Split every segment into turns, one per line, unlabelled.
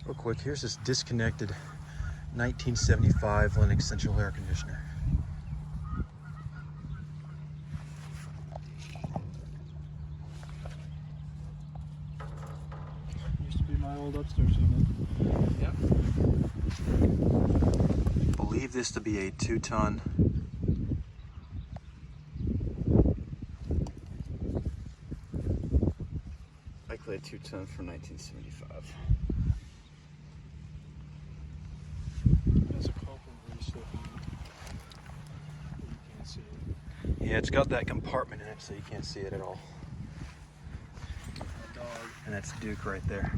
Real quick, here's this disconnected 1975 Lennox central air conditioner.
Used to be my old upstairs unit.
Yep. Believe this to be a 2-ton. Likely a 2-ton from 1975.
Has a copper grease that you can't see it.
Yeah, it's got that compartment in it so you can't see it at all.
A dog.
And that's Duke right there.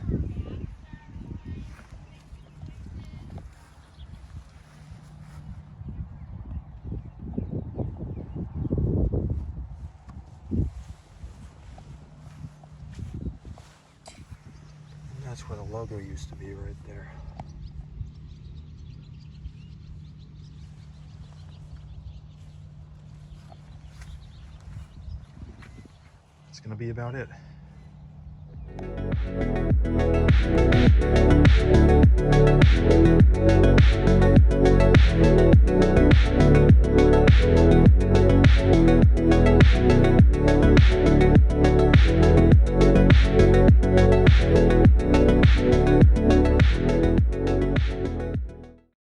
And that's where the logo used to be, right there. That's gonna be about it.